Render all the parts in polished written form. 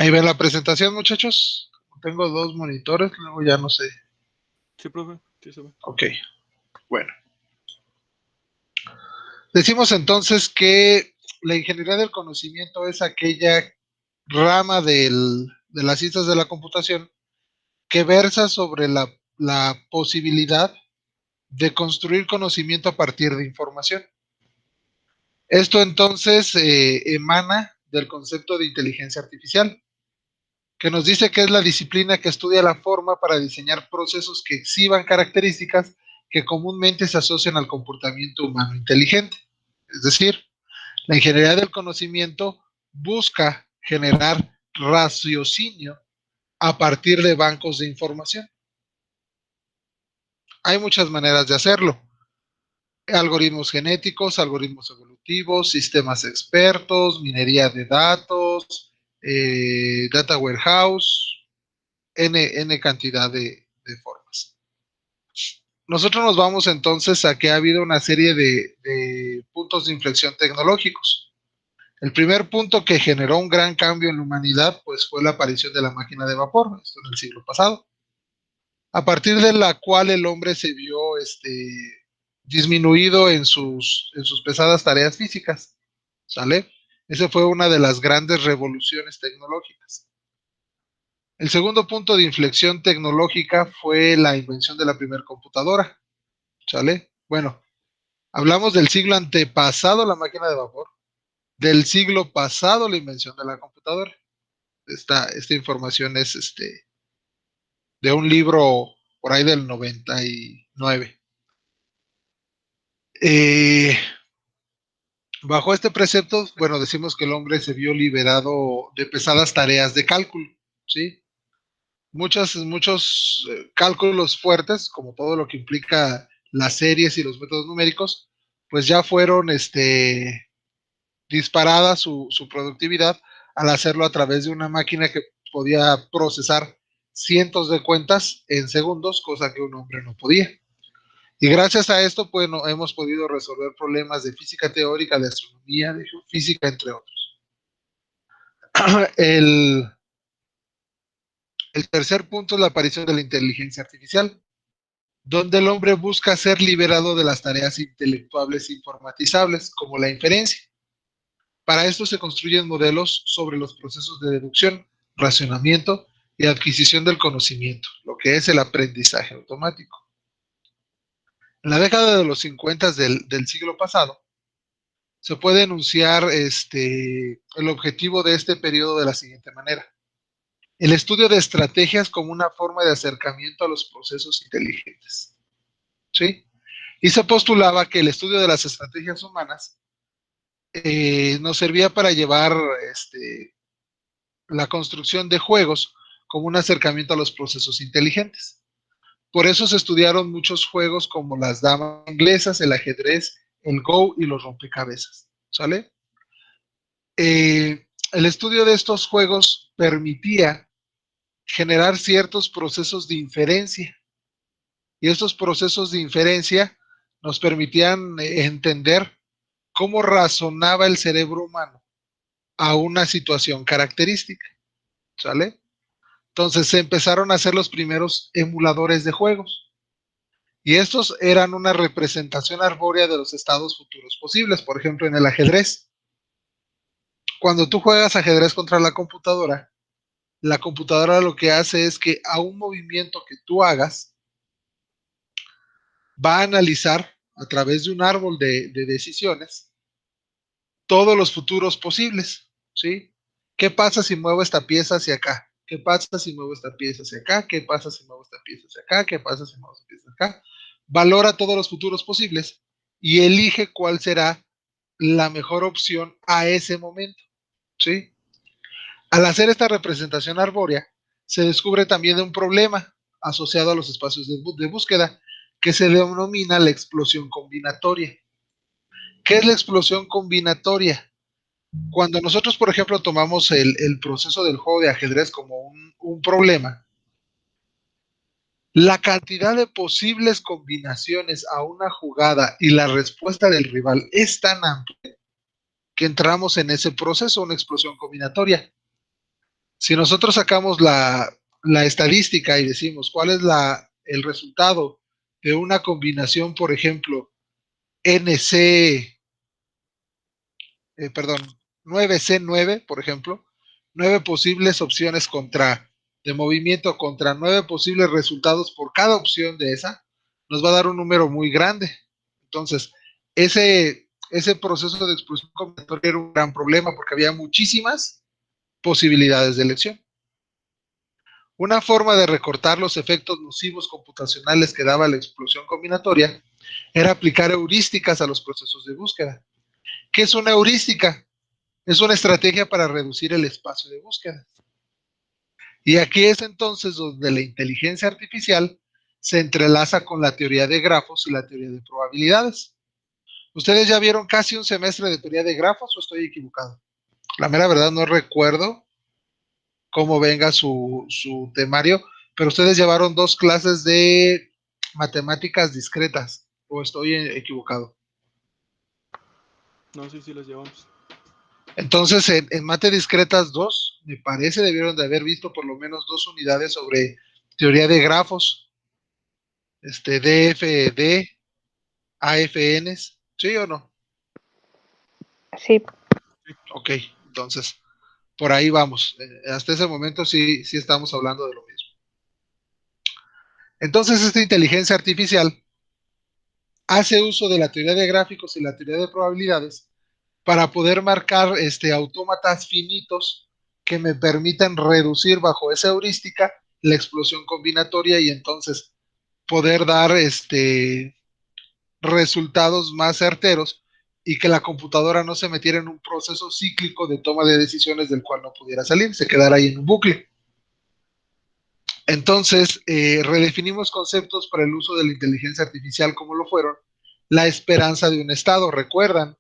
Ahí ven la presentación, muchachos. Tengo dos monitores, luego ya no sé. Sí, profe, sí se ve. Ok, bueno. Decimos entonces que la ingeniería del conocimiento es aquella rama de las ciencias de la computación que versa sobre la posibilidad de construir conocimiento a partir de información. Esto entonces emana del concepto de inteligencia artificial, que nos dice que es la disciplina que estudia la forma para diseñar procesos que exhiban características que comúnmente se asocian al comportamiento humano inteligente. Es decir, la ingeniería del conocimiento busca generar raciocinio a partir de bancos de información. Hay muchas maneras de hacerlo. Algoritmos genéticos, algoritmos evolutivos, sistemas expertos, minería de datos, data warehouse, N cantidad de formas. Nosotros nos vamos entonces a que ha habido una serie de puntos de inflexión tecnológicos. El primer punto que generó un gran cambio en la humanidad pues fue la aparición de la máquina de vapor, esto en el siglo pasado, a partir de la cual el hombre se vio disminuido en sus pesadas tareas físicas, ¿sale? Esa fue una de las grandes revoluciones tecnológicas. El segundo punto de inflexión tecnológica fue la invención de la primera computadora, ¿sale? Bueno, hablamos del siglo antepasado la máquina de vapor, del siglo pasado la invención de la computadora. Esta información es de un libro por ahí del 99. Eh, Bajo este precepto, bueno, decimos que el hombre se vio liberado de pesadas tareas de cálculo, ¿sí? Muchos cálculos fuertes, como todo lo que implica las series y los métodos numéricos, pues ya fueron disparada su productividad al hacerlo a través de una máquina que podía procesar cientos de cuentas en segundos, cosa que un hombre no podía. Y gracias a esto, pues, no, hemos podido resolver problemas de física teórica, de astronomía, de geofísica, entre otros. El, el tercer punto es la aparición de la inteligencia artificial, donde el hombre busca ser liberado de las tareas intelectuales e informatizables, como la inferencia. Para esto se construyen modelos sobre los procesos de deducción, racionamiento y adquisición del conocimiento, lo que es el aprendizaje automático. En la década de los 50 del siglo pasado, se puede enunciar el objetivo de este periodo de la siguiente manera. El estudio de estrategias como una forma de acercamiento a los procesos inteligentes. ¿Sí? Y se postulaba que el estudio de las estrategias humanas nos servía para llevar la construcción de juegos como un acercamiento a los procesos inteligentes. Por eso se estudiaron muchos juegos como las damas inglesas, el ajedrez, el Go y los rompecabezas. ¿Sale? El estudio de estos juegos permitía generar ciertos procesos de inferencia y estos procesos de inferencia nos permitían entender cómo razonaba el cerebro humano a una situación característica. ¿Sale? Entonces se empezaron a hacer los primeros emuladores de juegos y estos eran una representación arbórea de los estados futuros posibles. Por ejemplo, en el ajedrez, cuando tú juegas ajedrez contra la computadora lo que hace es que a un movimiento que tú hagas va a analizar a través de un árbol de decisiones todos los futuros posibles, ¿sí? ¿Qué pasa si muevo esta pieza hacia acá? ¿Qué pasa si muevo esta pieza hacia acá? ¿Qué pasa si muevo esta pieza hacia acá? ¿Qué pasa si muevo esta pieza hacia acá? Valora todos los futuros posibles y elige cuál será la mejor opción a ese momento, ¿sí? Al hacer esta representación arbórea, se descubre también un problema asociado a los espacios de búsqueda que se denomina la explosión combinatoria. ¿Qué es la explosión combinatoria? Cuando nosotros, por ejemplo, tomamos el proceso del juego de ajedrez como un problema, la cantidad de posibles combinaciones a una jugada y la respuesta del rival es tan amplia que entramos en ese proceso, una explosión combinatoria. Si nosotros sacamos la estadística y decimos cuál es el resultado de una combinación, por ejemplo, NC, perdón, 9C9, por ejemplo, 9 posibles opciones de movimiento contra 9 posibles resultados por cada opción de esa, nos va a dar un número muy grande. Entonces, ese proceso de explosión combinatoria era un gran problema porque había muchísimas posibilidades de elección. Una forma de recortar los efectos nocivos computacionales que daba la explosión combinatoria era aplicar heurísticas a los procesos de búsqueda. ¿Qué es una heurística? Es una estrategia para reducir el espacio de búsqueda. Y aquí es entonces donde la inteligencia artificial se entrelaza con la teoría de grafos y la teoría de probabilidades. ¿Ustedes ya vieron casi un semestre de teoría de grafos o estoy equivocado? La mera verdad no recuerdo cómo venga su temario, pero ustedes llevaron 2 clases de matemáticas discretas, o estoy equivocado. No, sí, sí, las llevamos. Entonces, en Mate Discretas 2, me parece debieron de haber visto por lo menos 2 unidades sobre teoría de grafos, DFD, AFNs, ¿sí o no? Sí. Ok, entonces, por ahí vamos. Hasta ese momento sí estamos hablando de lo mismo. Entonces, esta inteligencia artificial hace uso de la teoría de gráficos y la teoría de probabilidades para poder marcar autómatas finitos que me permitan reducir bajo esa heurística la explosión combinatoria y entonces poder dar resultados más certeros y que la computadora no se metiera en un proceso cíclico de toma de decisiones del cual no pudiera salir, se quedara ahí en un bucle. Entonces, redefinimos conceptos para el uso de la inteligencia artificial como lo fueron la esperanza de un estado. Recuerdan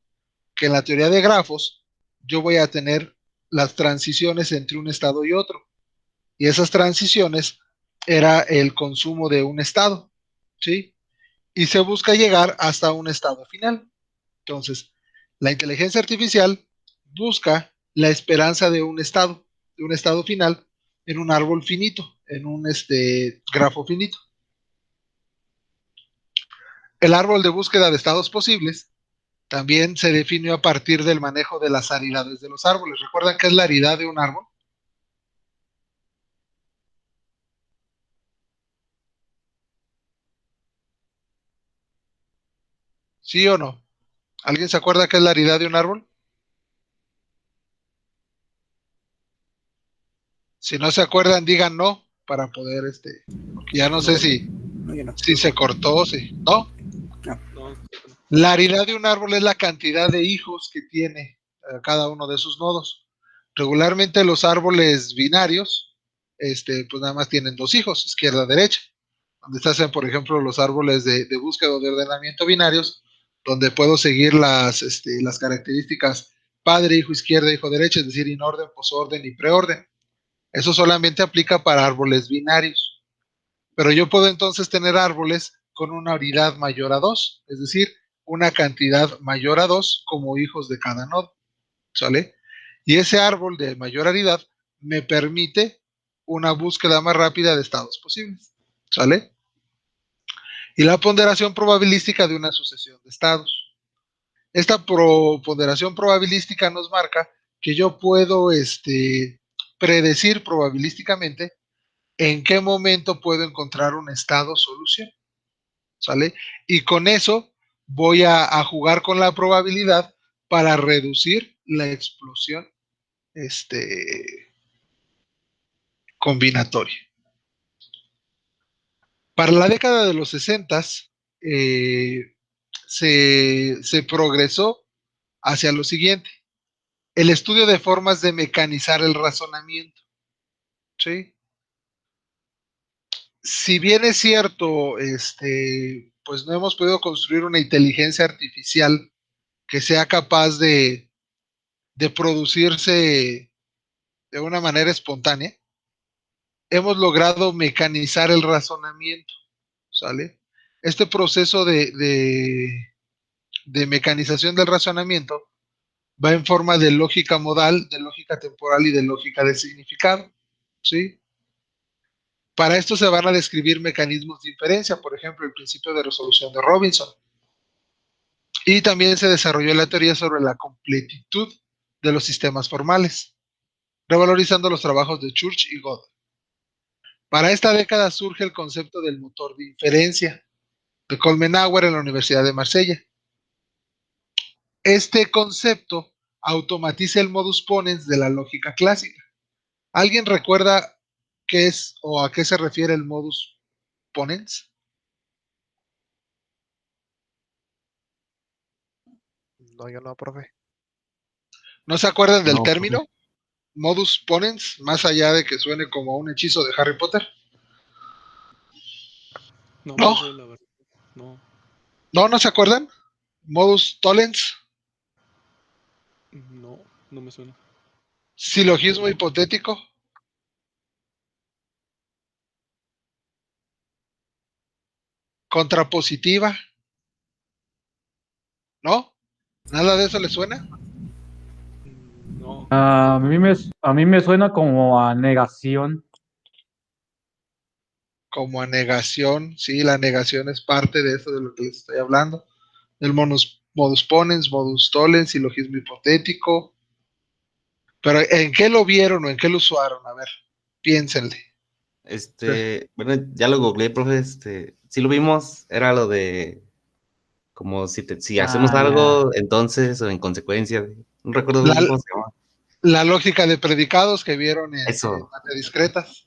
que en la teoría de grafos yo voy a tener las transiciones entre un estado y otro. Y esas transiciones era el consumo de un estado, ¿sí? Y se busca llegar hasta un estado final. Entonces, la inteligencia artificial busca la esperanza de un estado final en un árbol finito, en un grafo finito. El árbol de búsqueda de estados posibles también se definió a partir del manejo de las aridades de los árboles. ¿Recuerdan qué es la aridad de un árbol? ¿Sí o no? ¿Alguien se acuerda qué es la aridad de un árbol? Si no se acuerdan, digan no para poder, porque ya no sé si se cortó, si, ¿no? No, La aridad de un árbol es la cantidad de hijos que tiene cada uno de sus nodos. Regularmente los árboles binarios, pues nada más tienen 2 hijos, izquierda-derecha. Donde se hacen, por ejemplo, los árboles de búsqueda o de ordenamiento binarios, donde puedo seguir las características padre, hijo, izquierda, hijo, derecha, es decir, inorden, posorden y preorden. Eso solamente aplica para árboles binarios. Pero yo puedo entonces tener árboles con una aridad mayor a 2, es decir, una cantidad mayor a 2 como hijos de cada nodo, ¿sale? Y ese árbol de mayor aridad me permite una búsqueda más rápida de estados posibles, ¿sale? Y la ponderación probabilística de una sucesión de estados. Esta ponderación probabilística nos marca que yo puedo predecir probabilísticamente en qué momento puedo encontrar un estado solución, ¿sale? Y con eso voy a jugar con la probabilidad para reducir la explosión combinatoria. Para la década de los 60 se progresó hacia lo siguiente, el estudio de formas de mecanizar el razonamiento, ¿sí? Si bien es cierto, pues no hemos podido construir una inteligencia artificial que sea capaz de producirse de una manera espontánea, hemos logrado mecanizar el razonamiento, ¿sale? Este proceso de mecanización del razonamiento va en forma de lógica modal, de lógica temporal y de lógica de significado, ¿sí? Para esto se van a describir mecanismos de inferencia, por ejemplo, el principio de resolución de Robinson. Y también se desarrolló la teoría sobre la completitud de los sistemas formales, revalorizando los trabajos de Church y Gödel. Para esta década surge el concepto del motor de inferencia de Kolmenauer en la Universidad de Marsella. Este concepto automatiza el modus ponens de la lógica clásica. ¿Alguien recuerda qué es o a qué se refiere el modus ponens? No, yo no, profe. ¿No se acuerdan del No, profe. término modus ponens, más allá de que suene como un hechizo de Harry Potter? No, ¿No? profe, la verdad. No, ¿No se acuerdan? Modus tollens, no me suena. silogismo hipotético, contrapositiva, ¿no? ¿Nada de eso le suena? No, A mí me suena como a negación. Como a negación, sí, la negación es parte de eso de lo que les estoy hablando. El modus ponens, modus tollens, silogismo hipotético. Pero ¿en qué lo vieron o en qué lo usaron? A ver, piénsenle. Bueno, ya lo googleé, profe, sí lo vimos, era lo de como si hacemos Ya. algo, entonces, o en consecuencia, no recuerdo La, bien cómo se llama. la lógica de predicados que vieron en Eso, Mate Discretas.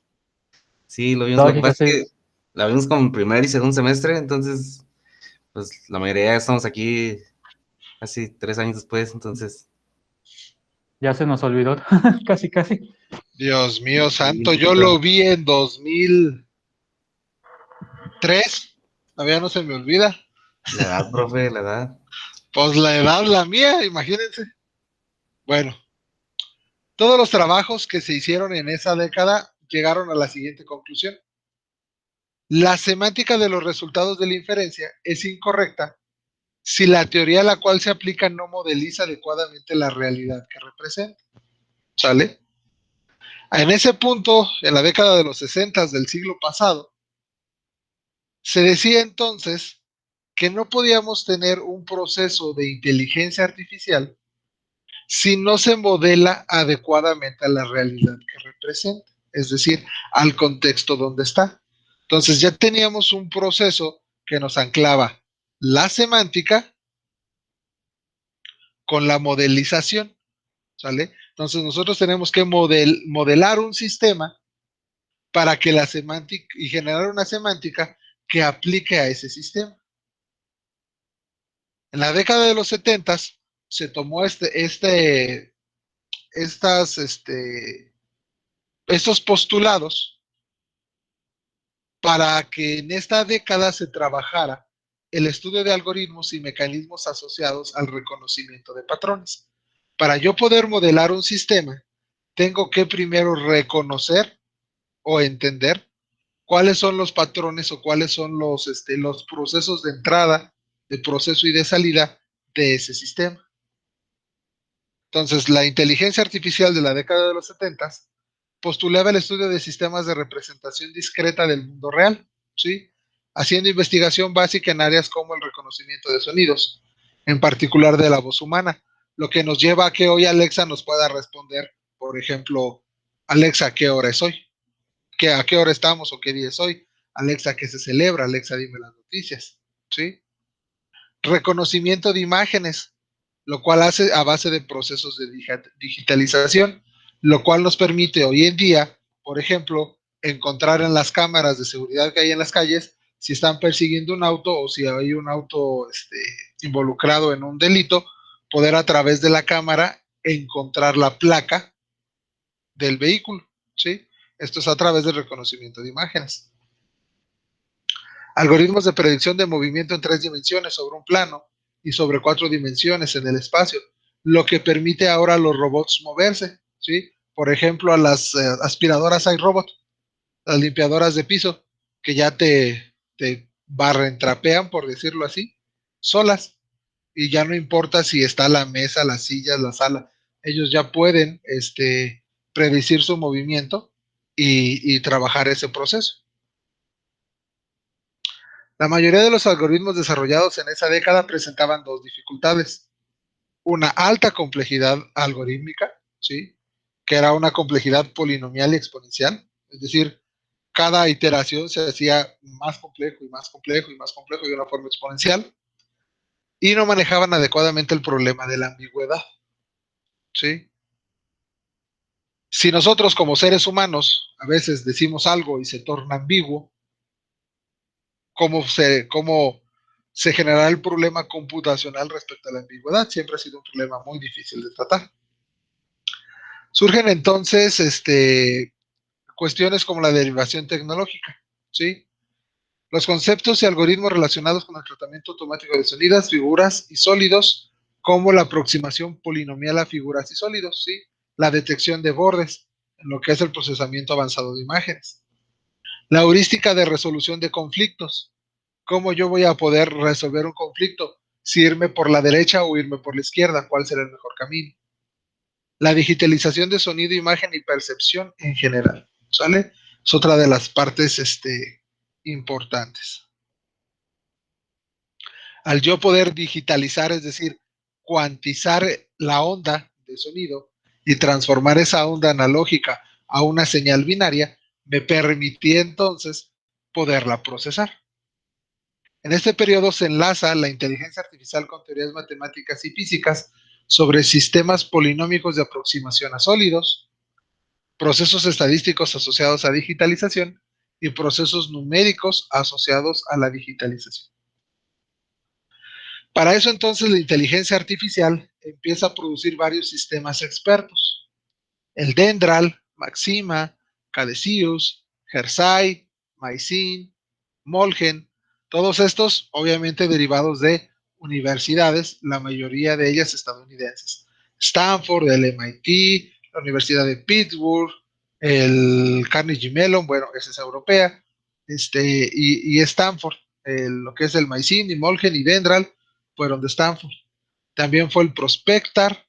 sí, lo vimos, lo que Lógica, pasa es sí. que la vimos como en primer y segundo semestre, entonces, pues la mayoría ya estamos aquí casi 3 años después, entonces, Ya se nos olvidó. Casi, casi. Dios mío sí, un santo, yo poquito, lo vi en 2003. Todavía no se me olvida. la edad, profe, la edad. Pues la edad la mía, imagínense. Bueno, todos los trabajos que se hicieron en esa década llegaron a la siguiente conclusión. La semántica de los resultados de la inferencia es incorrecta si la teoría a la cual se aplica no modeliza adecuadamente la realidad que representa. ¿Sale? En ese punto, en la década de los 60 del siglo pasado, se decía entonces que no podíamos tener un proceso de inteligencia artificial si no se modela adecuadamente a la realidad que representa, es decir, al contexto donde está. Entonces ya teníamos un proceso que nos anclaba la semántica con la modelización, ¿sale? Entonces nosotros tenemos que modelar un sistema para que la semántica y generar una semántica que aplique a ese sistema. En la década de los 70 se tomó estos postulados para que en esta década se trabajara el estudio de algoritmos y mecanismos asociados al reconocimiento de patrones. Para yo poder modelar un sistema, tengo que primero reconocer o entender cuáles son los patrones o cuáles son los procesos de entrada, de proceso y de salida de ese sistema. Entonces, la inteligencia artificial de la década de los 70 postulaba el estudio de sistemas de representación discreta del mundo real, ¿sí? Haciendo investigación básica en áreas como el reconocimiento de sonidos, en particular de la voz humana, lo que nos lleva a que hoy Alexa nos pueda responder, por ejemplo, Alexa, ¿qué hora es hoy? ¿A qué hora estamos o qué día es hoy? Alexa, ¿qué se celebra? Alexa, dime las noticias, ¿sí? Reconocimiento de imágenes, lo cual hace a base de procesos de digitalización, lo cual nos permite hoy en día, por ejemplo, encontrar en las cámaras de seguridad que hay en las calles si están persiguiendo un auto o si hay un auto involucrado en un delito, poder a través de la cámara encontrar la placa del vehículo, ¿sí? Esto es a través del reconocimiento de imágenes. Algoritmos de predicción de movimiento en 3 dimensiones sobre un plano y sobre 4 dimensiones en el espacio, lo que permite ahora a los robots moverse, ¿sí? Por ejemplo, a las aspiradoras iRobot, las limpiadoras de piso, que ya te barren, trapean, por decirlo así, solas. y ya no importa si está la mesa, las sillas, la sala, ellos ya pueden predecir su movimiento y trabajar ese proceso. La mayoría de los algoritmos desarrollados en esa década presentaban dos dificultades. Una alta complejidad algorítmica, ¿sí? Que era una complejidad polinomial y exponencial, es decir, cada iteración se hacía más complejo y más complejo y más complejo de una forma exponencial, y no manejaban adecuadamente el problema de la ambigüedad, ¿sí? Si nosotros como seres humanos a veces decimos algo y se torna ambiguo, ¿cómo se generará el problema computacional respecto a la ambigüedad? Siempre ha sido un problema muy difícil de tratar. Surgen entonces cuestiones como la derivación tecnológica, ¿sí? Los conceptos y algoritmos relacionados con el tratamiento automático de sonidas, figuras y sólidos, como la aproximación polinomial a figuras y sólidos, ¿sí? La detección de bordes, en lo que es el procesamiento avanzado de imágenes. La heurística de resolución de conflictos. ¿Cómo yo voy a poder resolver un conflicto? Si irme por la derecha o irme por la izquierda, ¿cuál será el mejor camino? La digitalización de sonido, imagen y percepción en general, ¿sale? Es otra de las partes importantes. Al yo poder digitalizar, es decir, cuantizar la onda de sonido y transformar esa onda analógica a una señal binaria, me permitía entonces poderla procesar. En este periodo se enlaza la inteligencia artificial con teorías matemáticas y físicas sobre sistemas polinómicos de aproximación a sólidos, procesos estadísticos asociados a digitalización y procesos numéricos asociados a la digitalización. Para eso entonces la inteligencia artificial empieza a producir varios sistemas expertos. El Dendral, Maxima, Cadecius, Gersai, Mycin, Molgen, todos estos obviamente derivados de universidades, la mayoría de ellas estadounidenses. Stanford, el MIT, la Universidad de Pittsburgh, el Carnegie Mellon, bueno, esa es europea, y Stanford, lo que es el Mycin y Molgen y Dendral, fueron de Stanford. También fue el Prospectar,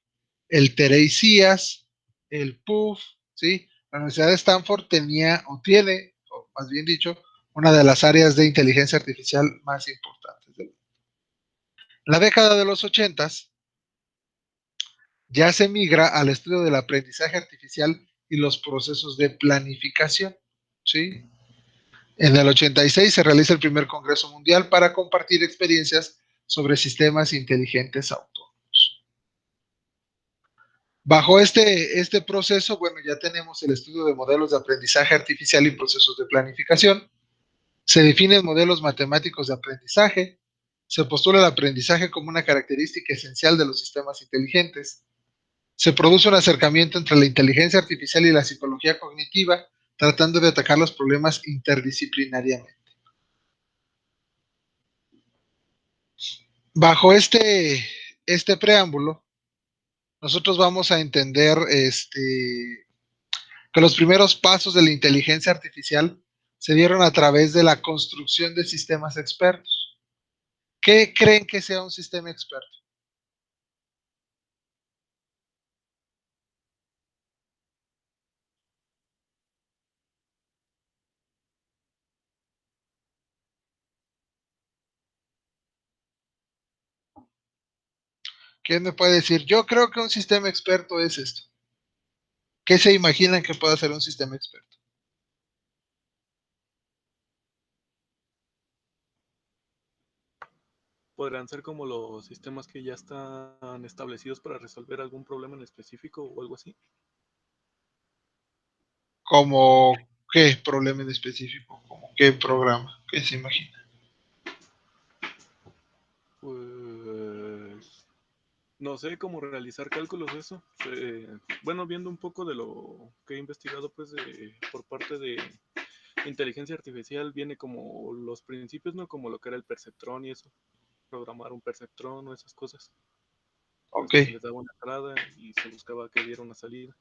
el Tereicias, el PUF, ¿sí? La Universidad de Stanford tenía o tiene, o más bien dicho, una de las áreas de inteligencia artificial más importantes. En la década de los 80 ya se migra al estudio del aprendizaje artificial y los procesos de planificación, ¿sí? En el 86 se realiza el primer Congreso Mundial para compartir experiencias sobre sistemas inteligentes autónomos. Bajo este proceso, bueno, ya tenemos el estudio de modelos de aprendizaje artificial y procesos de planificación. Se definen modelos matemáticos de aprendizaje. Se postula el aprendizaje como una característica esencial de los sistemas inteligentes. Se produce un acercamiento entre la inteligencia artificial y la psicología cognitiva, tratando de atacar los problemas interdisciplinariamente. Bajo este preámbulo, nosotros vamos a entender que los primeros pasos de la inteligencia artificial se dieron a través de la construcción de sistemas expertos. ¿Qué creen que sea un sistema experto? ¿Quién me puede decir? Yo creo que un sistema experto es esto. ¿Qué se imaginan que pueda ser un sistema experto? ¿Podrían ser como los sistemas que ya están establecidos para resolver algún problema en específico o algo así? ¿Como qué problema en específico? ¿Como qué programa? ¿Qué se imagina? Pues no sé cómo realizar cálculos eso. Bueno, viendo un poco de lo que he investigado pues por parte de inteligencia artificial viene como los principios, ¿no? Como lo que era el perceptrón y eso, programar un perceptrón o esas cosas. Pues Ok. que se les daba una entrada y se buscaba que diera una salida.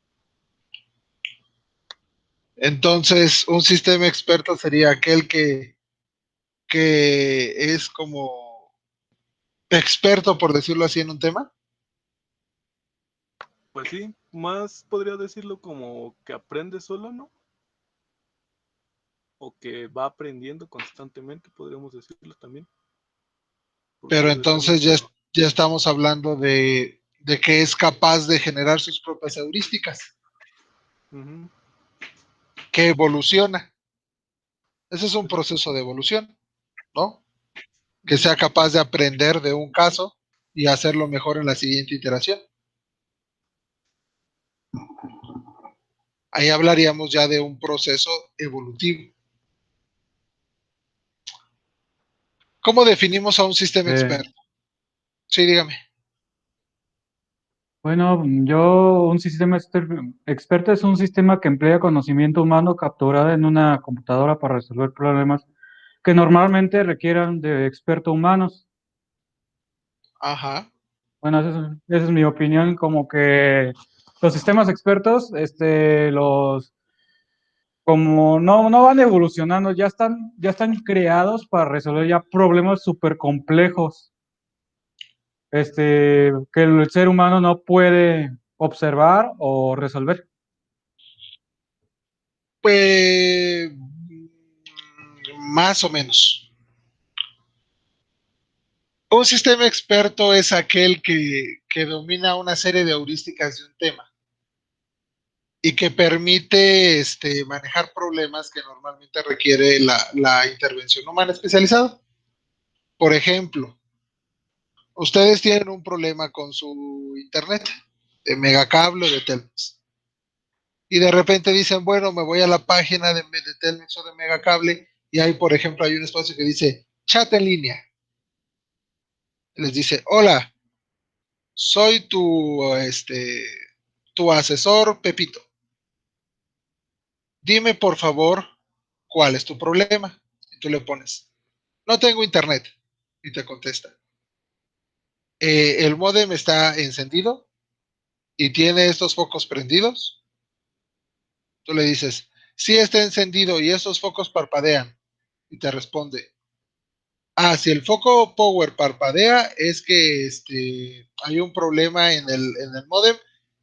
Entonces, un sistema experto sería aquel que es como experto, por decirlo así, en un tema. Pues sí, más podría decirlo como que aprende solo, ¿no? O que va aprendiendo constantemente, podríamos decirlo también. Porque Pero debe estar entonces metido. ya estamos hablando de que es capaz de generar sus propias heurísticas, Ujú. que evoluciona. Ese es un proceso de evolución, ¿no? Que sea capaz de aprender de un caso y hacerlo mejor en la siguiente iteración. Ahí hablaríamos ya de un proceso evolutivo. ¿Cómo definimos a un sistema experto? Sí, dígame. Bueno, un sistema experto es un sistema que emplea conocimiento humano capturado en una computadora para resolver problemas que normalmente requieran de expertos humanos. Ajá. Bueno, esa es mi opinión, como que los sistemas expertos, como no van evolucionando, ya están creados para resolver ya problemas súper complejos, que el ser humano no puede observar o resolver. Pues más o menos. Un sistema experto es aquel que domina una serie de heurísticas de un tema y que permite manejar problemas que normalmente requiere la intervención humana especializada. Por ejemplo, ustedes tienen un problema con su internet de megacable o de Telmex y de repente dicen, bueno, me voy a la página de Telmex o de megacable y ahí, por ejemplo, hay un espacio que dice chat en línea. Les dice, hola, soy tu asesor Pepito. Dime por favor cuál es tu problema. Y tú le pones, no tengo internet. Y te contesta, el módem está encendido y tiene estos focos prendidos. Tú le dices, sí está encendido y esos focos parpadean. Y te responde, si el foco power parpadea es que hay un problema en el módem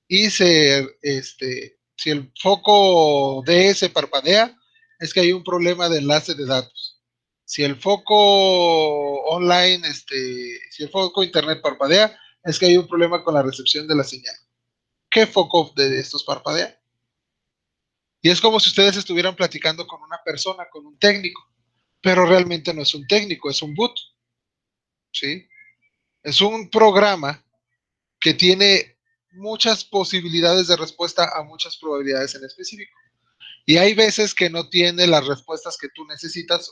y si el foco DS parpadea es que hay un problema de enlace de datos. Si el foco online, si el foco internet parpadea es que hay un problema con la recepción de la señal. ¿Qué foco de estos parpadea? Y es como si ustedes estuvieran platicando con una persona, con un técnico, pero realmente no es un técnico, es un boot, ¿sí? Es un programa que tiene muchas posibilidades de respuesta a muchas probabilidades en específico. Y hay veces que no tiene las respuestas que tú necesitas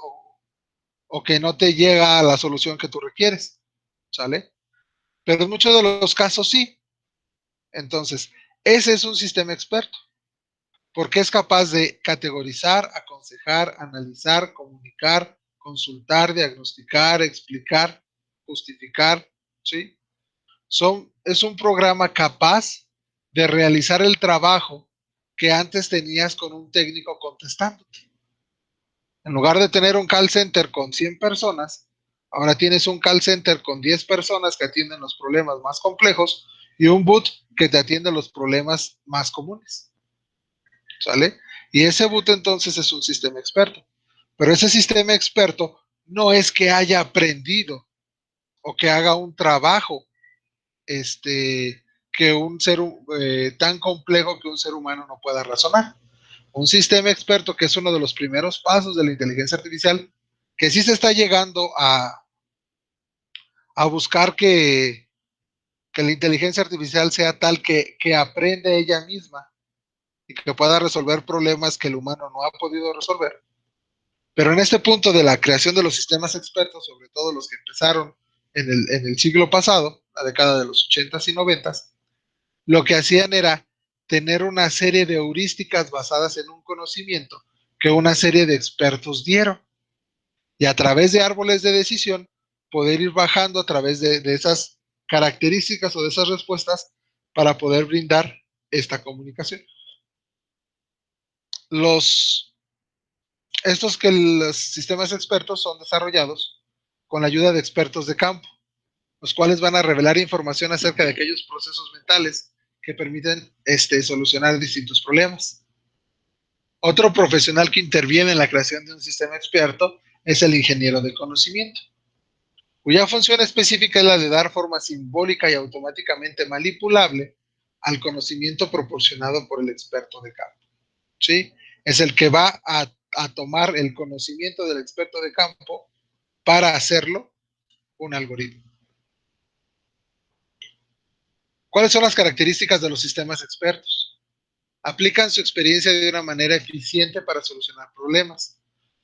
o que no te llega a la solución que tú requieres, ¿sale? Pero en muchos de los casos sí. Entonces, ese es un sistema experto, porque es capaz de categorizar, aconsejar, analizar, comunicar, consultar, diagnosticar, explicar, justificar, ¿sí? Es un programa capaz de realizar el trabajo que antes tenías con un técnico contestándote. En lugar de tener un call center con 100 personas, ahora tienes un call center con 10 personas que atienden los problemas más complejos y un boot que te atiende los problemas más comunes. ¿Sale? Y ese boot entonces es un sistema experto. Pero ese sistema experto no es que haya aprendido o que haga un trabajo que un ser tan complejo que un ser humano no pueda razonar. Un sistema experto, que es uno de los primeros pasos de la inteligencia artificial, que sí se está llegando a buscar que la inteligencia artificial sea tal que aprende ella misma y que pueda resolver problemas que el humano no ha podido resolver. Pero en este punto de la creación de los sistemas expertos, sobre todo los que empezaron en el siglo pasado, la década de los 80s y 90s, lo que hacían era tener una serie de heurísticas basadas en un conocimiento que una serie de expertos dieron. Y a través de árboles de decisión, poder ir bajando a través de esas características o de esas respuestas para poder brindar esta comunicación. Estos que los sistemas expertos son desarrollados con la ayuda de expertos de campo. los cuales van a revelar información acerca de aquellos procesos mentales que permiten solucionar distintos problemas. Otro profesional que interviene en la creación de un sistema experto es el ingeniero del conocimiento, cuya función específica es la de dar forma simbólica y automáticamente manipulable al conocimiento proporcionado por el experto de campo. ¿Sí? Es el que va a tomar el conocimiento del experto de campo para hacerlo un algoritmo. ¿Cuáles son las características de los sistemas expertos? Aplican su experiencia de una manera eficiente para solucionar problemas,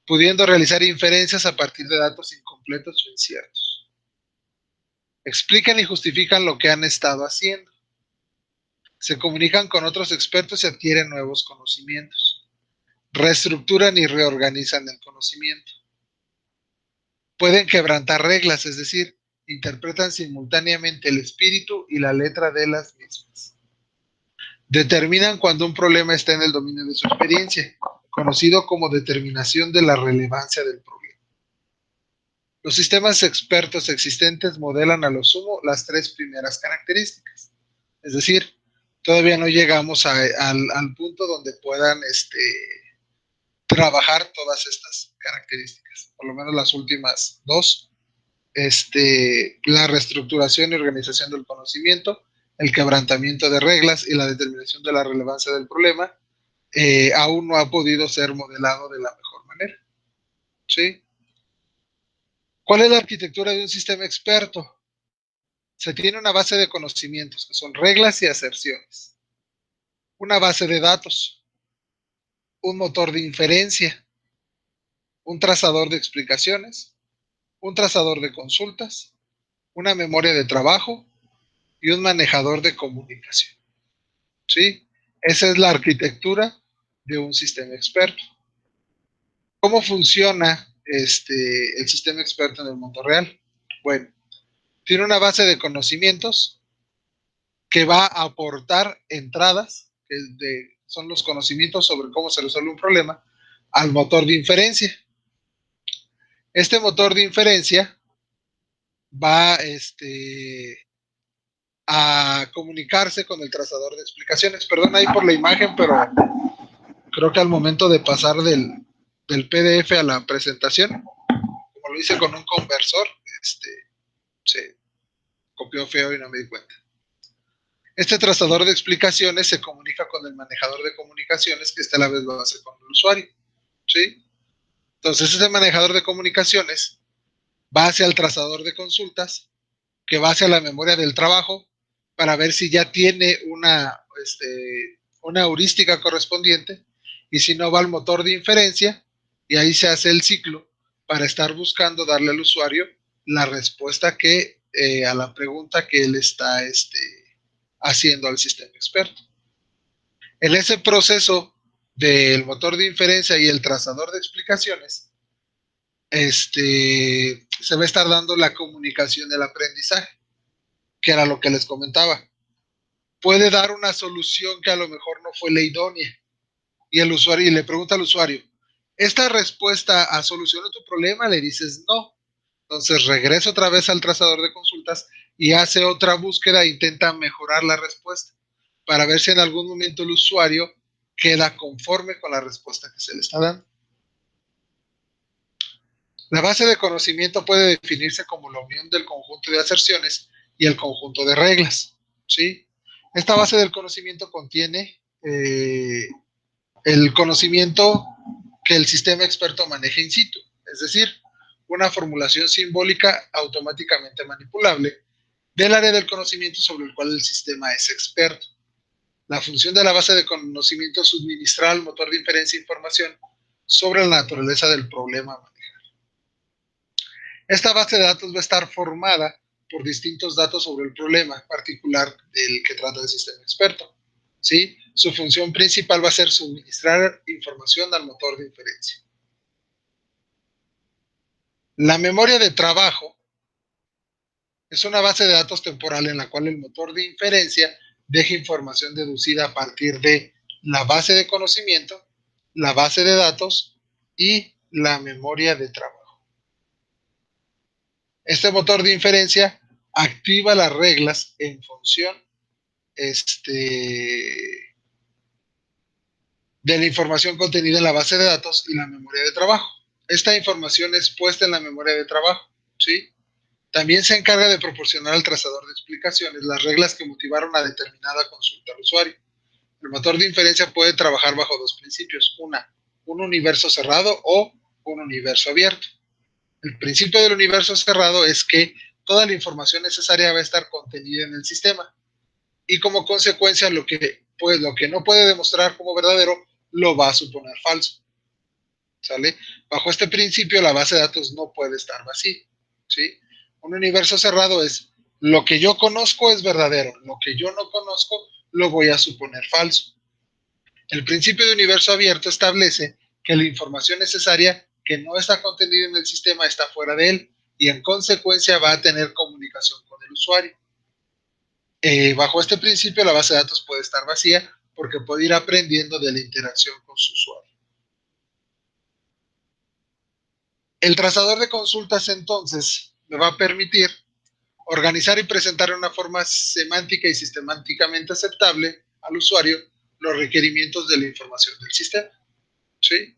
pudiendo realizar inferencias a partir de datos incompletos o inciertos. Explican y justifican lo que han estado haciendo. Se comunican con otros expertos y adquieren nuevos conocimientos. Reestructuran y reorganizan el conocimiento. Pueden quebrantar reglas, es decir, interpretan simultáneamente el espíritu y la letra de las mismas. Determinan cuando un problema está en el dominio de su experiencia, conocido como determinación de la relevancia del problema. Los sistemas expertos existentes modelan a lo sumo las tres primeras características. Es decir, todavía no llegamos al punto donde puedan trabajar todas estas características, por lo menos las últimas dos. La reestructuración y organización del conocimiento, el quebrantamiento de reglas y la determinación de la relevancia del problema, aún no ha podido ser modelado de la mejor manera. ¿Sí? ¿Cuál es la arquitectura de un sistema experto? Se tiene una base de conocimientos, que son reglas y aserciones. Una base de datos, un motor de inferencia, un trazador de explicaciones, un trazador de consultas, una memoria de trabajo y un manejador de comunicación. ¿Sí? Esa es la arquitectura de un sistema experto. ¿Cómo funciona el sistema experto en el mundo real? Bueno, tiene una base de conocimientos que va a aportar entradas, que son los conocimientos sobre cómo se resuelve un problema, al motor de inferencia. Este motor de inferencia va a comunicarse con el trazador de explicaciones. Perdón ahí por la imagen, pero creo que al momento de pasar del PDF a la presentación, como lo hice con un conversor, se copió feo y no me di cuenta. Este trazador de explicaciones se comunica con el manejador de comunicaciones, que a la vez lo hace con el usuario. ¿Sí? Entonces, ese manejador de comunicaciones va hacia el trazador de consultas, que va hacia la memoria del trabajo, para ver si ya tiene una heurística correspondiente, y si no, va al motor de inferencia, y ahí se hace el ciclo para estar buscando darle al usuario la respuesta a la pregunta que él está haciendo al sistema experto. En ese proceso del motor de inferencia y el trazador de explicaciones, se va a estar dando la comunicación del aprendizaje, que era lo que les comentaba. Puede dar una solución que a lo mejor no fue la idónea, y el usuario, y le pregunta al usuario, ¿esta respuesta solucionó tu problema? Le dices no. Entonces regresa otra vez al trazador de consultas y hace otra búsqueda e intenta mejorar la respuesta para ver si en algún momento el usuario queda conforme con la respuesta que se le está dando. La base de conocimiento puede definirse como la unión del conjunto de aserciones y el conjunto de reglas. ¿Sí? Esta base del conocimiento contiene el conocimiento que el sistema experto maneja in situ, es decir, una formulación simbólica automáticamente manipulable del área del conocimiento sobre el cual el sistema es experto. La función de la base de conocimiento es suministrar al motor de inferencia información sobre la naturaleza del problema a manejar. Esta base de datos va a estar formada por distintos datos sobre el problema particular del que trata el sistema experto. ¿Sí? Su función principal va a ser suministrar información al motor de inferencia. La memoria de trabajo es una base de datos temporal en la cual el motor de inferencia deja información deducida a partir de la base de conocimiento, la base de datos y la memoria de trabajo. Este motor de inferencia activa las reglas en función de la información contenida en la base de datos y la memoria de trabajo. Esta información es puesta en la memoria de trabajo, ¿sí? También se encarga de proporcionar al trazador de explicaciones las reglas que motivaron a determinada consulta al usuario. El motor de inferencia puede trabajar bajo dos principios. Un universo cerrado o un universo abierto. El principio del universo cerrado es que toda la información necesaria va a estar contenida en el sistema. Y como consecuencia, lo que no puede demostrar como verdadero, lo va a suponer falso. ¿Sale? Bajo este principio, la base de datos no puede estar vacía. ¿Sí? Un universo cerrado es lo que yo conozco es verdadero, lo que yo no conozco lo voy a suponer falso. El principio de universo abierto establece que la información necesaria que no está contenida en el sistema está fuera de él y en consecuencia va a tener comunicación con el usuario. Bajo este principio, la base de datos puede estar vacía porque puede ir aprendiendo de la interacción con su usuario. El trazador de consultas, entonces, me va a permitir organizar y presentar de una forma semántica y sistemáticamente aceptable al usuario los requerimientos de la información del sistema. ¿Sí?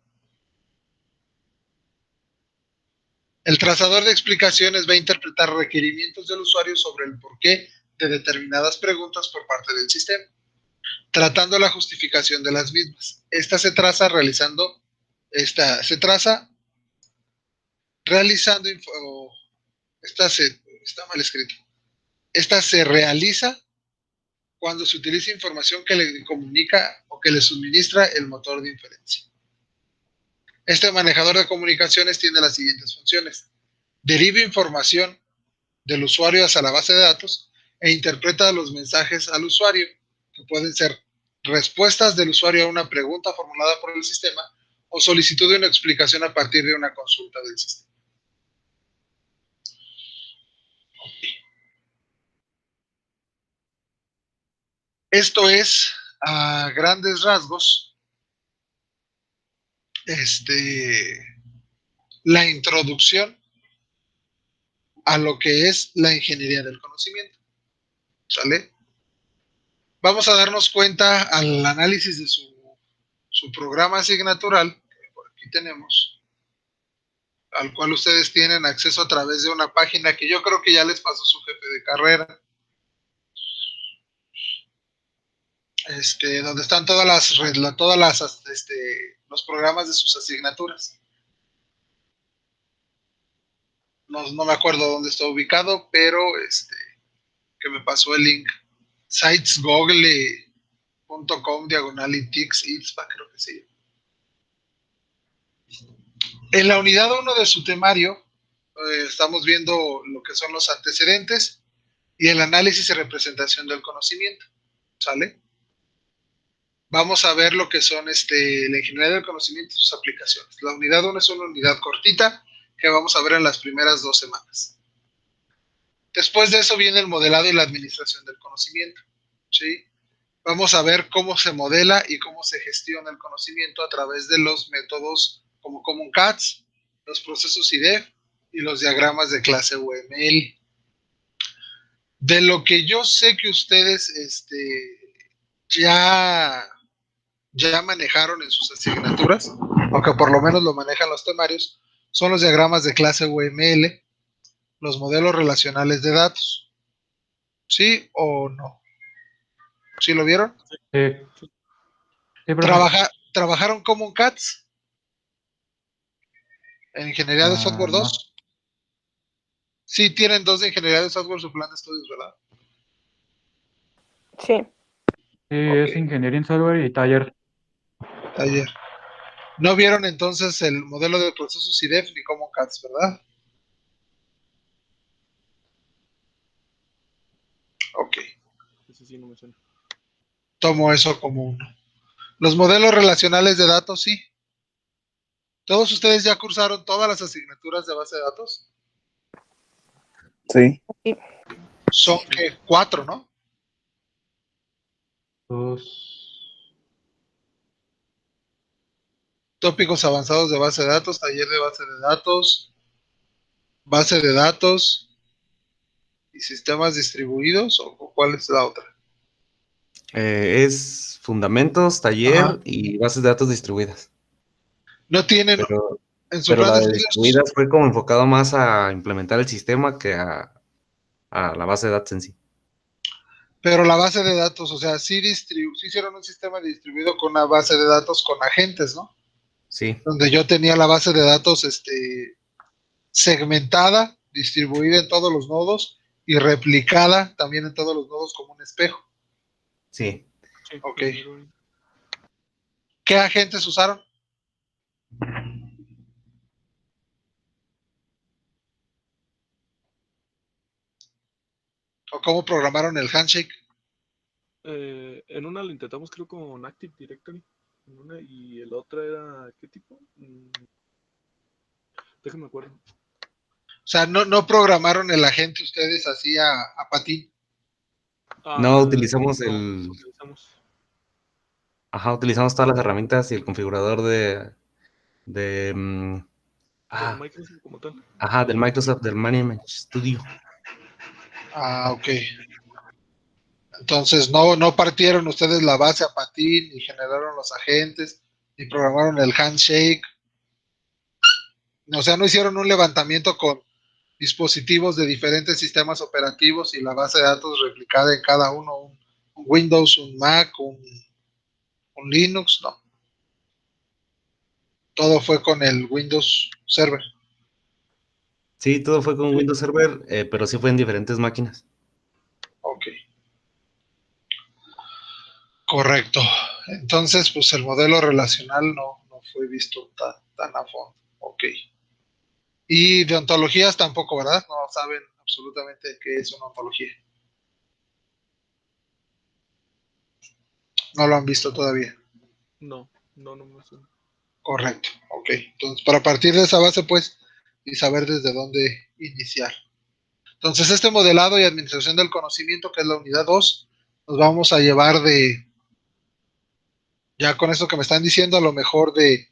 El trazador de explicaciones va a interpretar requerimientos del usuario sobre el porqué de determinadas preguntas por parte del sistema, tratando la justificación de las mismas. Esta se traza realizando, está mal escrito. Esta se realiza cuando se utiliza información que le comunica o que le suministra el motor de inferencia. Este manejador de comunicaciones tiene las siguientes funciones. Deriva información del usuario hacia la base de datos e interpreta los mensajes al usuario, que pueden ser respuestas del usuario a una pregunta formulada por el sistema o solicitud de una explicación a partir de una consulta del sistema. Esto es, a grandes rasgos, la introducción a lo que es la ingeniería del conocimiento. ¿Sale? Vamos a darnos cuenta al análisis de su programa asignatural, que por aquí tenemos, al cual ustedes tienen acceso a través de una página que yo creo que ya les pasó su jefe de carrera, donde están los programas de sus asignaturas. No me acuerdo dónde está ubicado, pero que me pasó el link. sitesgoogle.com/ITIX-ITSPA, creo que sí. En la unidad 1 de su temario, estamos viendo lo que son los antecedentes y el análisis y representación del conocimiento. ¿Sale? Vamos a ver lo que son la ingeniería del conocimiento y sus aplicaciones. La unidad 1 es una unidad cortita que vamos a ver en las primeras 2 semanas. Después de eso viene el modelado y la administración del conocimiento. ¿Sí? Vamos a ver cómo se modela y cómo se gestiona el conocimiento a través de los métodos como Common Cats, los procesos IDEF y los diagramas de clase UML. De lo que yo sé que ustedes ya manejaron en sus asignaturas, aunque por lo menos lo manejan los temarios, son los diagramas de clase UML, los modelos relacionales de datos. ¿Sí o no? ¿Sí lo vieron? Sí. Sí, profe. ¿Trabajaron Common Cats en Ingeniería de Software No. 2? Sí, tienen 2 de Ingeniería de Software su plan de estudios, ¿verdad? Sí. Sí, Ok. es ingeniería en software y taller. Ayer. No vieron entonces el modelo de procesos IDEF ni Common Cats, ¿verdad? Ok. Ese sí no me suena. Tomo eso como uno. Los modelos relacionales de datos, sí. ¿Todos ustedes ya cursaron todas las asignaturas de base de datos? Sí. Son que 4, ¿no? Tópicos avanzados de base de datos, taller de base de datos y sistemas distribuidos, o cuál es la otra? Es fundamentos, taller Ajá. y bases de datos distribuidas. No tienen, Pero, en su pero plan la de de estudios, distribuidas fue como enfocado más a implementar el sistema que a la base de datos en sí. pero la base de datos, o sea, sí hicieron un sistema distribuido con una base de datos con agentes, ¿no? Sí, Donde yo tenía la base de datos segmentada, distribuida en todos los nodos y replicada también en todos los nodos como un espejo. sí. Sí, Ok. el mirroring. ¿Qué agentes usaron? ¿O cómo programaron el handshake? En una lo intentamos creo con Active Directory. En una, y el otro era, ¿qué tipo? Déjame acuerdo. O sea, no programaron el agente ustedes así a patín. No Ah, utilizamos no, el... utilizamos Ajá, utilizamos todas las herramientas y el configurador de del ah, Microsoft como tal. ajá, del Microsoft, del Management Studio. Ah, ok. Entonces no partieron ustedes la base a patín, ni generaron los agentes, ni programaron el handshake. O sea, no hicieron un levantamiento con dispositivos de diferentes sistemas operativos y la base de datos replicada en cada uno, un Windows, un Mac, un Linux, no. Todo fue con el Windows Server. Sí, todo fue con Sí, Windows Server, pero sí fue en diferentes máquinas. Ok, correcto. Entonces, pues el modelo relacional no fue visto tan a fondo. Ok. Y de ontologías tampoco, ¿verdad? No saben absolutamente qué es una ontología. No lo han visto todavía. no me suena. Correcto. Ok. Entonces, para partir de esa base, pues, y saber desde dónde iniciar. Entonces, este modelado y administración del conocimiento, que es la unidad 2, nos vamos a llevar ya con esto que me están diciendo, a lo mejor de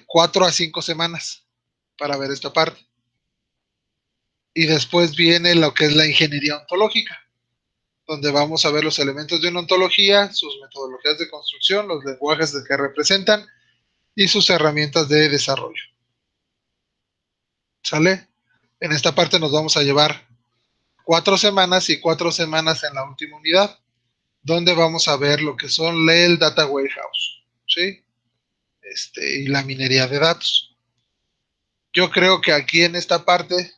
4 a 5 semanas para ver esta parte. Y después viene lo que es la ingeniería ontológica, donde vamos a ver los elementos de una ontología, sus metodologías de construcción, los lenguajes de que representan y sus herramientas de desarrollo. ¿Sale? En esta parte nos vamos a llevar 4 semanas y 4 semanas en la última unidad, donde vamos a ver lo que son el Data Warehouse, ¿sí? Y la minería de datos. Yo creo que aquí en esta parte,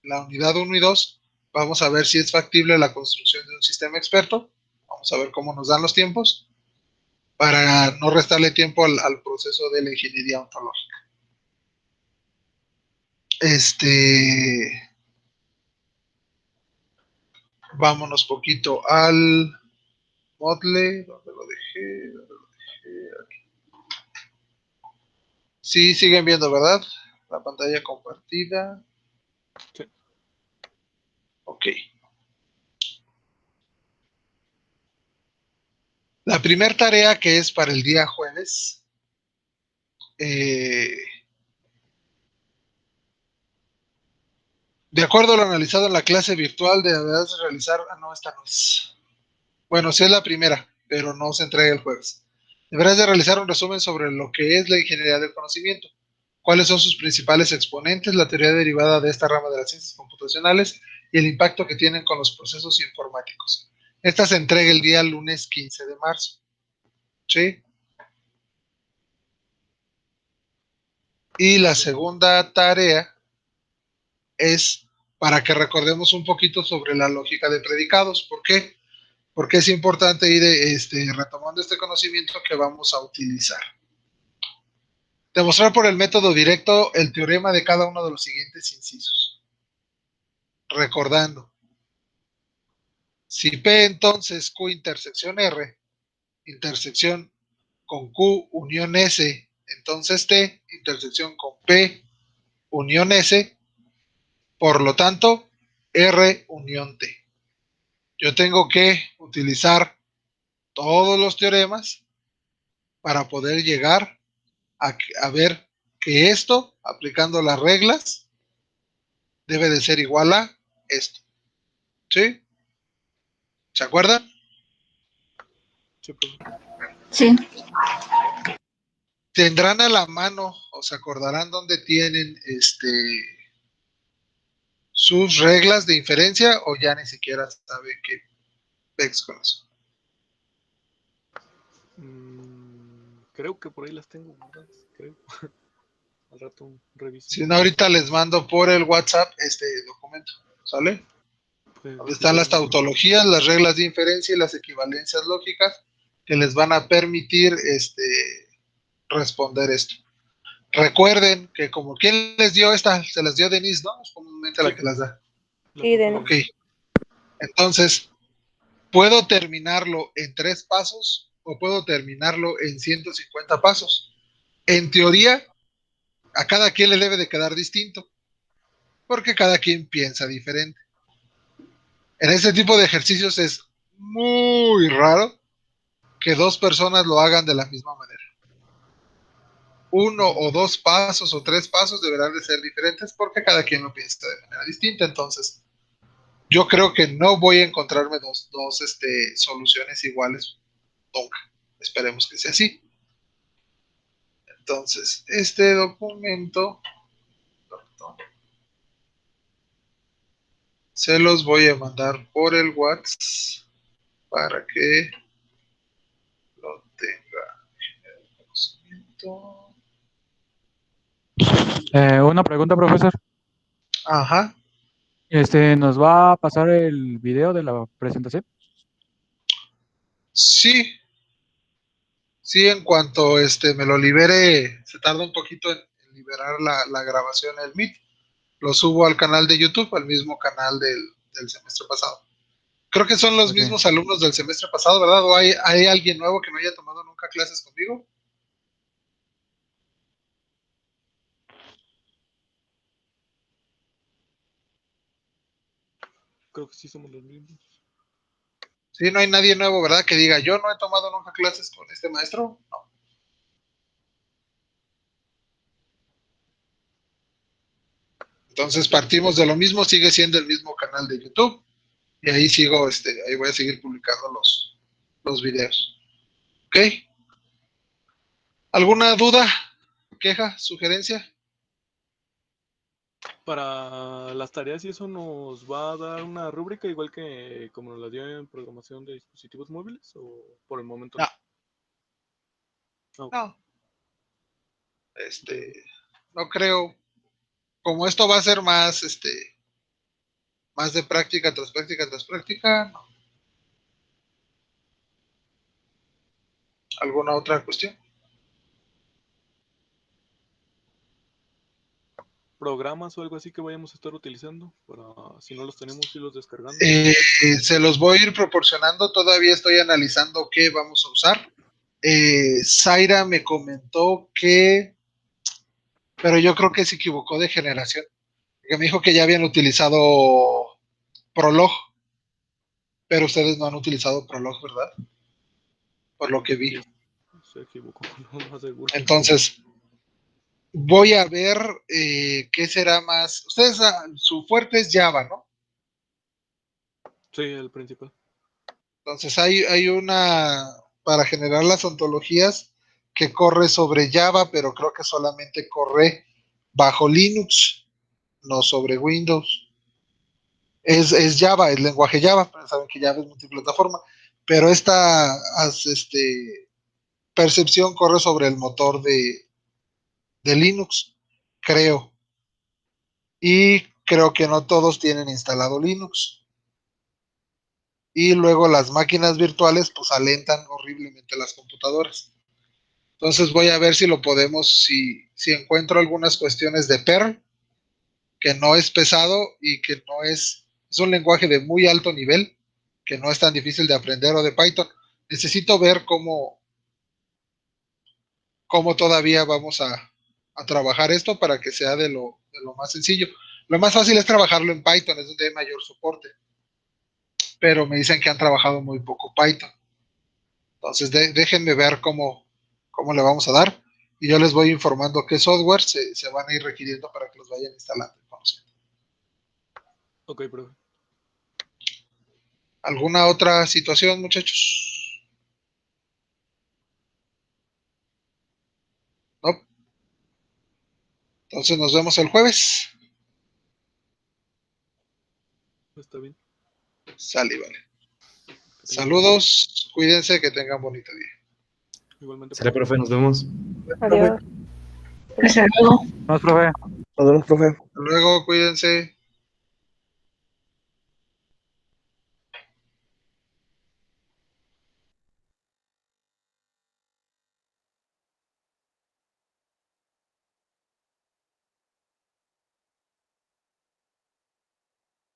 la unidad 1 y 2, vamos a ver si es factible la construcción de un sistema experto. Vamos a ver cómo nos dan los tiempos para no restarle tiempo al proceso de la ingeniería ontológica. Vámonos poquito al Motley, ¿dónde lo dejé? Aquí. Sí, siguen viendo, ¿verdad? La pantalla compartida. Sí. Ok. La primera tarea, que es para el día jueves, de acuerdo a lo analizado en la clase virtual, deberás realizar. No, esta no es. Bueno, sí es la primera, pero no se entrega el jueves. Deberás de realizar un resumen sobre lo que es la ingeniería del conocimiento, cuáles son sus principales exponentes, la teoría derivada de esta rama de las ciencias computacionales y el impacto que tienen con los procesos informáticos. Esta se entrega el día lunes 15 de marzo. ¿Sí? Y la segunda tarea es para que recordemos un poquito sobre la lógica de predicados. ¿Por qué? Porque es importante ir retomando este conocimiento que vamos a utilizar. Demostrar por el método directo el teorema de cada uno de los siguientes incisos. Recordando, si P entonces Q intersección R, intersección con Q unión S, entonces T intersección con P unión S, por lo tanto, R unión T. Yo tengo que utilizar todos los teoremas para poder llegar a ver que esto, aplicando las reglas, debe de ser igual a esto. ¿Sí? ¿Se acuerdan? Sí, profe. Sí. ¿Tendrán a la mano o se acordarán dónde tienen sus reglas de inferencia o ya ni siquiera saben qué pex con eso? Creo que por ahí las tengo guardadas, creo. Al rato reviso. Si no, ahorita les mando por el WhatsApp este documento, ¿sale? Pues, Donde sí, están las profe. tautologías, las reglas de inferencia y las equivalencias lógicas que les van a permitir responder esto. Recuerden que como ¿quién les dio esta? Se las dio Denise, ¿no? Es comúnmente la Sí. que las da. La Sí, profe Denise. Ok. Entonces, ¿puedo terminarlo en 3 pasos o puedo terminarlo en 150 pasos? En teoría, a cada quien le debe de quedar distinto, porque cada quien piensa diferente. En este tipo de ejercicios es muy raro que 2 personas lo hagan de la misma manera. 1 o 2 pasos o 3 pasos deberán de ser diferentes porque cada quien lo piensa de manera distinta. Entonces, yo creo que no voy a encontrarme dos soluciones iguales nunca. Esperemos que sea así. Entonces, este documento se los voy a mandar por el WhatsApp para que lo tenga en conocimiento. Una pregunta, profesor. Ajá. ¿Nos va a pasar el video de la presentación? Sí, sí, en cuanto me lo libere, se tarda un poquito en liberar la grabación en el Meet. Lo subo al canal de YouTube, al mismo canal del semestre pasado. Creo que son los Ok. mismos alumnos del semestre pasado, ¿verdad? ¿O hay alguien nuevo que no haya tomado nunca clases conmigo? creo que sí somos los mismos. Sí, no hay nadie nuevo, ¿verdad? Que diga, yo no he tomado nunca clases con este maestro. No. Entonces partimos de lo mismo, sigue siendo el mismo canal de YouTube. Y ahí sigo, ahí voy a seguir publicando los videos. ¿Ok? ¿Alguna duda, queja, sugerencia? Para las tareas y eso nos va a dar una rúbrica igual que como nos la dio en programación de dispositivos móviles o por el momento No, no. no. No creo. Como esto va a ser más, más de práctica tras práctica tras práctica, no. ¿Alguna otra cuestión? Programas o algo así que vayamos a estar utilizando para si no los tenemos irlos descargando. Se los voy a ir proporcionando, todavía estoy analizando qué vamos a usar. Zaira me comentó pero yo creo que se equivocó de generación, porque me dijo que ya habían utilizado Prolog, pero ustedes no han utilizado Prolog, ¿verdad? Por lo que vi. Sí, se equivocó, no más seguro. Entonces, voy a ver qué será más. Ustedes, su fuerte es Java, ¿no? Sí, el principal. Entonces, hay una para generar las ontologías que corre sobre Java, pero creo que solamente corre bajo Linux, no sobre Windows. Es Java, es lenguaje Java, pero saben que Java es multiplataforma, pero esta percepción corre sobre el motor de Linux, creo. Y creo que no todos tienen instalado Linux. Y luego las máquinas virtuales pues alentan horriblemente las computadoras. Entonces voy a ver si lo podemos, si encuentro algunas cuestiones de Perl, que no es pesado y que no es un lenguaje de muy alto nivel, que no es tan difícil de aprender, o de Python. Necesito ver cómo todavía vamos a trabajar esto para que sea de lo más sencillo. Lo más fácil es trabajarlo en Python, es donde hay mayor soporte, pero me dicen que han trabajado muy poco Python. Entonces déjenme ver cómo le vamos a dar y yo les voy informando qué software se van a ir requiriendo para que los vayan instalando. Ok, profe. ¿Alguna otra situación, muchachos? No. Entonces nos vemos el jueves. Está bien. Sale, vale. Saludos, cuídense, que tengan bonito día. Igualmente. Sale, profe, nos vemos. Adiós. Hasta luego. Vamos, profe. Nos vemos, profe. Hasta luego, cuídense.